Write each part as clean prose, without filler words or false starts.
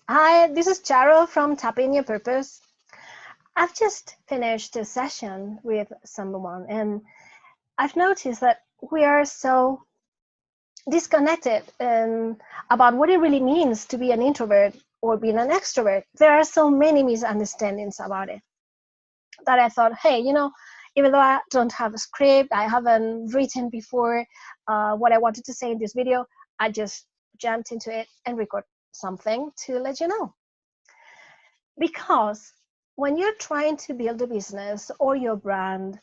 Hi, this is Charo from Tapping Your Purpose. I've just finished a session with someone, and I've noticed that we are so disconnected about what it really means to be an introvert or being an extrovert. There are so many misunderstandings about it that I thought, hey, even though I don't have a script, I haven't written before what I wanted to say in this video, I just jumped into it and record something to let you know. Because when you're trying to build a business or your brand,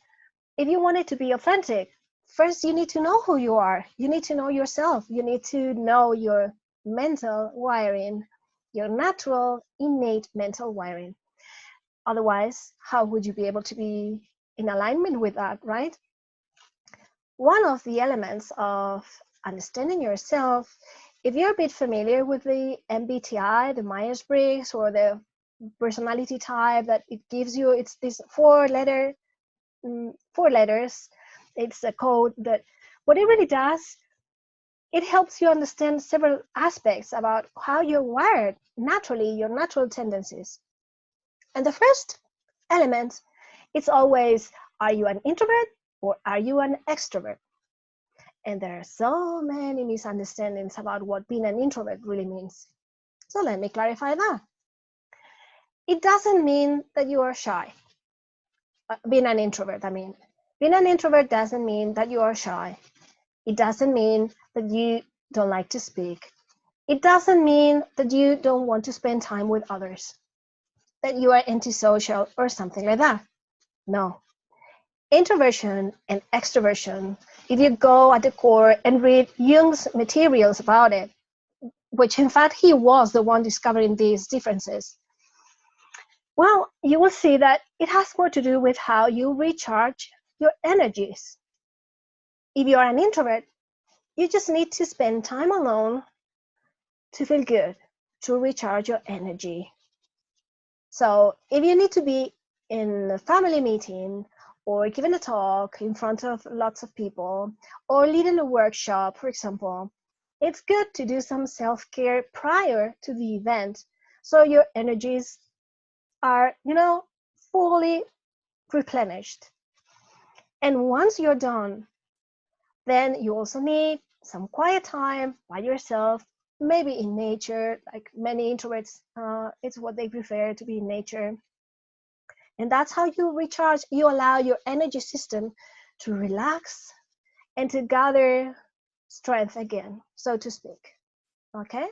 if you want it to be authentic, first you need to know who you are. You need to know yourself. You need to know your mental wiring, your natural, innate mental wiring. Otherwise, how would you be able to be in alignment with that, right? One of the elements of understanding yourself, if you're a bit familiar with the MBTI, the Myers-Briggs, or the personality type that it gives you, it's this four letters. It's a code that what it really does, it helps you understand several aspects about how you're wired naturally, your natural tendencies. And the first element, it's always, are you an introvert or are you an extrovert? And there are so many misunderstandings about what being an introvert really means. So let me clarify that. It doesn't mean that you are shy. Being an introvert, I mean. Being an introvert doesn't mean that you are shy. It doesn't mean that you don't like to speak. It doesn't mean that you don't want to spend time with others, that you are antisocial or something like that. No. Introversion and extroversion, if you go at the core and read Jung's materials about it, which in fact he was the one discovering these differences, well, you will see that it has more to do with how you recharge your energies. If you are an introvert, you just need to spend time alone to feel good, to recharge your energy. So if you need to be in a family meeting or giving a talk in front of lots of people or leading a workshop, for example, it's good to do some self-care prior to the event so your energies are, fully replenished. And once you're done, then you also need some quiet time by yourself, maybe in nature, like many introverts, it's what they prefer to be in nature. And that's how you recharge. You allow your energy system to relax and to gather strength again, so to speak. Okay?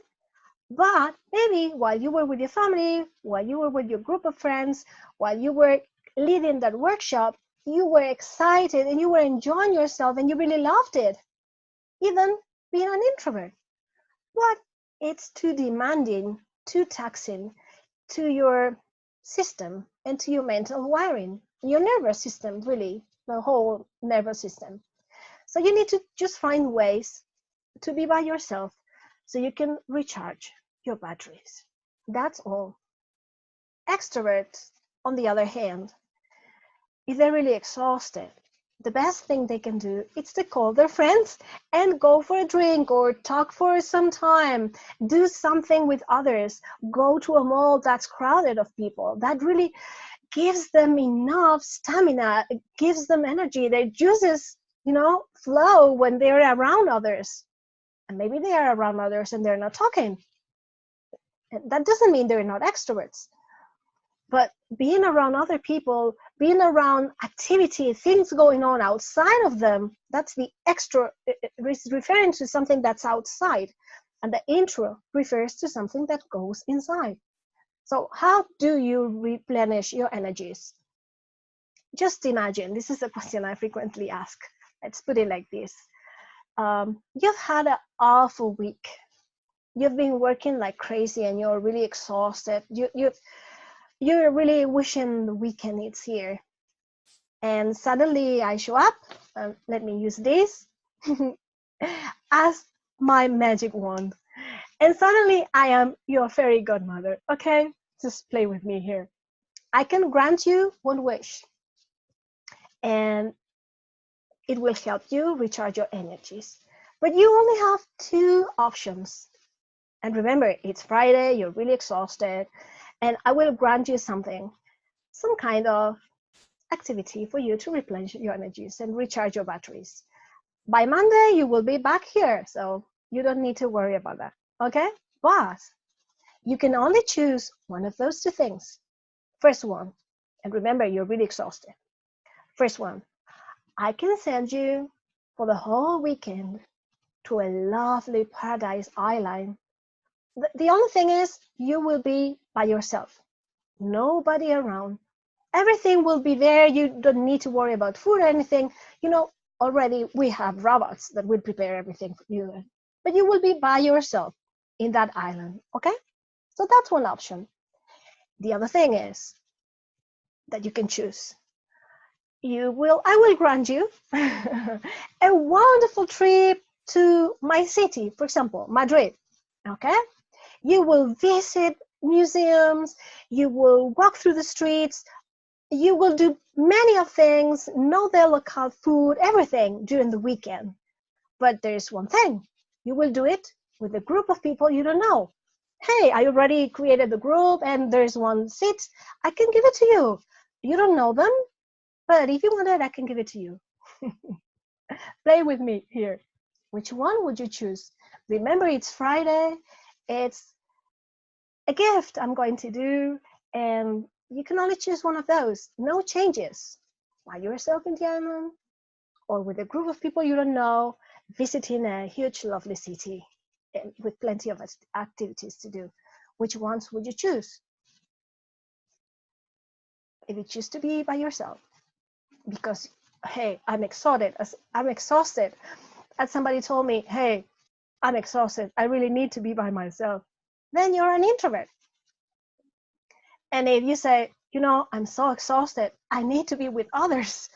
But maybe while you were with your family, while you were with your group of friends, while you were leading that workshop, you were excited and you were enjoying yourself and you really loved it, even being an introvert. But it's too demanding, too taxing to your system and to your mental wiring, your nervous system, really, the whole nervous system. So you need to just find ways to be by yourself so you can recharge your batteries. That's all. Extroverts, on the other hand, if they're really exhausted, the best thing they can do is to call their friends and go for a drink or talk for some time, do something with others, go to a mall that's crowded of people. That really gives them enough stamina, it gives them energy. Their juices, flow when they're around others. And maybe they are around others and they're not talking. And that doesn't mean they're not extroverts. But being around other people, being around activity, things going on outside of them, that's the extra, referring to something that's outside. And the intro refers to something that goes inside. So how do you replenish your energies? Just imagine, this is a question I frequently ask. Let's put it like this. You've had an awful week. You've been working like crazy and you're really exhausted. You're really wishing the weekend is here. And suddenly I show up, let me use this as my magic wand. And suddenly I am your fairy godmother, okay? Just play with me here. I can grant you one wish, and it will help you recharge your energies. But you only have two options. And remember, it's Friday, you're really exhausted, and I will grant you something, some kind of activity for you to replenish your energies and recharge your batteries. By Monday, you will be back here, so you don't need to worry about that, okay? But you can only choose one of those two things. First one, and remember, you're really exhausted. First one, I can send you for the whole weekend to a lovely paradise island. The only thing is, you will be by yourself, nobody around. Everything will be there. You don't need to worry about food or anything. You know, already we have robots that will prepare everything for you. But you will be by yourself in that island, okay? So that's one option. The other thing is that you can choose. I will grant you a wonderful trip to my city, for example, Madrid, okay? You will visit museums, you will walk through the streets, you will do many of things, know their local food, everything during the weekend. But there's one thing, you will do it with a group of people you don't know. Hey, I already created the group and there's one seat. I can give it to you. You don't know them, but if you want it, I can give it to you. Play with me here. Which one would you choose? Remember, it's Friday. It's a gift I'm going to do, and you can only choose one of those. No changes. By yourself in the island, or with a group of people you don't know, visiting a huge, lovely city with plenty of activities to do. Which ones would you choose? If you choose to be by yourself, because hey, I'm exhausted. As somebody told me, hey, I'm exhausted. I really need to be by myself. Then you're an introvert. And if you say, you know, I'm so exhausted, I need to be with others.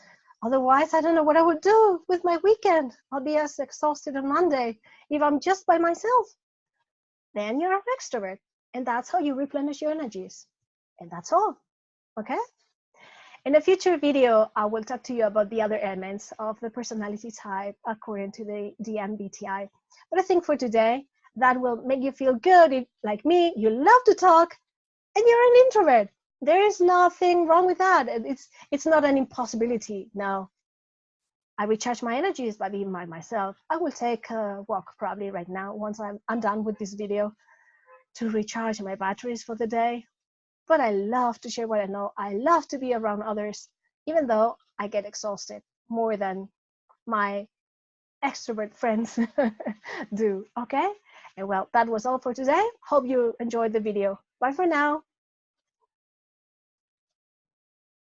Otherwise, I don't know what I would do with my weekend. I'll be as exhausted on Monday if I'm just by myself. Then you're an extrovert. And that's how you replenish your energies. And that's all. Okay? In a future video, I will talk to you about the other elements of the personality type according to the MBTI. But I think for today, that will make you feel good. If, like me, you love to talk and you're an introvert. There is nothing wrong with that. It's not an impossibility. No. I recharge my energies by being by myself. I will take a walk probably right now once I'm done with this video to recharge my batteries for the day. But I love to share what I know. I love to be around others, even though I get exhausted more than my extrovert friends do, okay? And well, that was all for today. Hope you enjoyed the video. Bye for now.